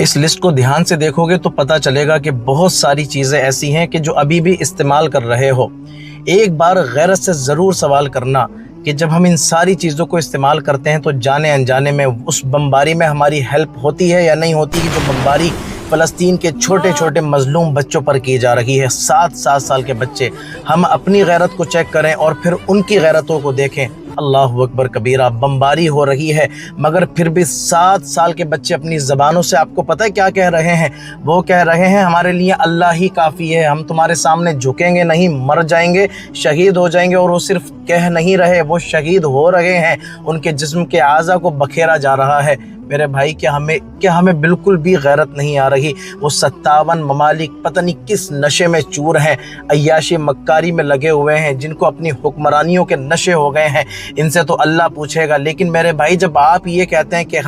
اس list کو دھیان سے دیکھوگے تو پتہ چلے گا کہ بہت ساری چیزیں ایسی ہیں کہ جو ابھی بھی استعمال کر رہے ہو۔ ایک بار غیرت سے ضرور سوال کرنا کہ جب ہم ان ساری چیزوں کو استعمال کرتے ہیں تو جانے انجانے میں اس بمباری میں ہماری ہیلپ ہوتی ہے یا نہیں ہوتی، کہ جو بمباری فلسطین کے چھوٹے چھوٹے مظلوم بچوں پر کی جا رہی ہے، 7 سال کے بچے۔ ہم اپنی غیرت کو چیک کریں اور پھر ان کی غیرتوں کو دیکھیں۔ اللہ اکبر کبیرہ، بمباری ہو رہی ہے مگر پھر بھی 7 سال کے بچے اپنی زبانوں سے آپ کو پتہ ہے کیا کہہ رہے ہیں؟ وہ کہہ رہے ہیں ہمارے لیے اللہ ہی کافی ہے، ہم تمہارے سامنے جھکیں گے نہیں، مر جائیں گے، شہید ہو جائیں گے۔ اور وہ صرف کہہ نہیں رہے، وہ شہید ہو رہے ہیں، ان کے جسم کے اعضاء کو بکھیرا جا رہا ہے۔ میرے بھائی کیا ہمیں بالکل بھی غیرت نہیں آ رہی؟ وہ 57 ممالک پتہ نہیں کس نشے میں چور ہیں، عیاشی مکاری میں لگے ہوئے ہیں، جن کو اپنی حکمرانیوں کے نشے ہو گئے ہیں، ان سے تو اللہ پوچھے گا۔ لیکن میرے بھائی جب آپ یہ کہتے ہیں کہ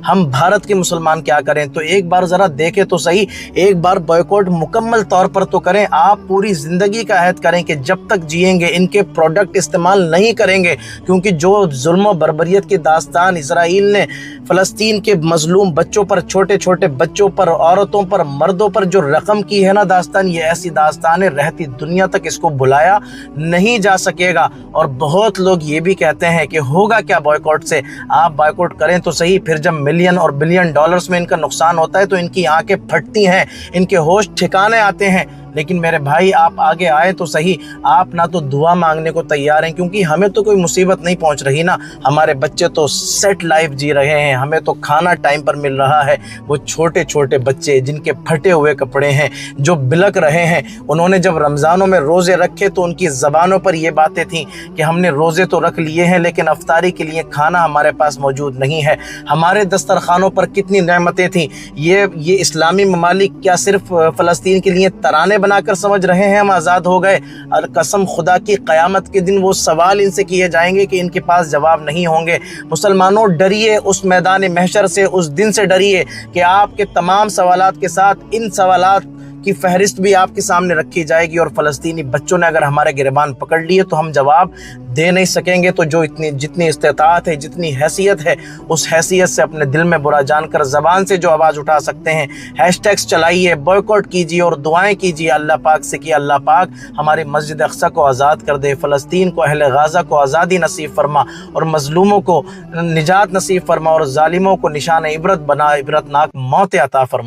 ہم بھارت کے مسلمان کیا کریں، تو ایک بار ذرا دیکھیں تو صحیح، ایک بار بائیکاٹ مکمل طور پر تو کریں۔ آپ پوری زندگی کا عہد کریں کہ جب تک جئیں گے ان کے پروڈکٹ استعمال نہیں کریں گے، کیونکہ جو ظلم و بربریت کی داستان اسرائیل نے فلسطین کے مظلوم بچوں پر، چھوٹے چھوٹے بچوں پر، عورتوں پر، مردوں پر جو رقم کی ہے نا داستان، یہ ایسی داستان ہے رہتی دنیا تک اس کو بھلایا نہیں جا سکے گا۔ اور بہت لوگ یہ بھی کہتے ہیں کہ ہوگا کیا بائیکاٹ سے؟ آپ بائیکاٹ کریں تو صحیح، پھر جب ملین اور بلین ڈالرز میں ان کا نقصان ہوتا ہے تو ان کی آنکھیں پھٹتی ہیں، ان کے ہوش ٹھکانے آتے ہیں۔ لیکن میرے بھائی آپ آگے آئے تو صحیح، آپ نہ تو دعا مانگنے کو تیار ہیں، کیونکہ ہمیں تو کوئی مصیبت نہیں پہنچ رہی نا، ہمارے بچے تو سیٹ لائف جی رہے ہیں، ہمیں تو کھانا ٹائم پر مل رہا ہے۔ وہ چھوٹے چھوٹے بچے جن کے پھٹے ہوئے کپڑے ہیں، جو بلک رہے ہیں، انہوں نے جب رمضانوں میں روزے رکھے تو ان کی زبانوں پر یہ باتیں تھیں کہ ہم نے روزے تو رکھ لیے ہیں لیکن افطاری کے لیے کھانا ہمارے پاس موجود نہیں ہے۔ ہمارے دسترخوانوں پر کتنی نعمتیں تھیں۔ یہ اسلامی ممالک کیا صرف فلسطین کے لیے ترانے بنا کر سمجھ رہے ہیں ہم آزاد ہو گئے؟ اور قسم خدا کی قیامت کے دن وہ سوال ان سے کیے جائیں گے کہ ان کے پاس جواب نہیں ہوں گے۔ مسلمانوں ڈریے اس میدان محشر سے، اس دن سے ڈریے کہ آپ کے تمام سوالات کے ساتھ ان سوالات کی فہرست بھی آپ کے سامنے رکھی جائے گی، اور فلسطینی بچوں نے اگر ہمارے گریبان پکڑ لیے تو ہم جواب دے نہیں سکیں گے۔ تو جو جتنی استطاعت ہے، جتنی حیثیت ہے، اس حیثیت سے اپنے دل میں برا جان کر زبان سے جو آواز اٹھا سکتے ہیں، ہیش ٹیگز چلائیے، بائیکاٹ کیجیے اور دعائیں کیجیے اللہ پاک سے کہ اللہ پاک ہماری مسجد اقصی کو آزاد کر دے، فلسطین کو، اہل غزہ کو آزادی نصیب فرما، اور مظلوموں کو نجات نصیب فرما، اور ظالموں کو نشان عبرت بنا، عبرتناک موت عطا فرما۔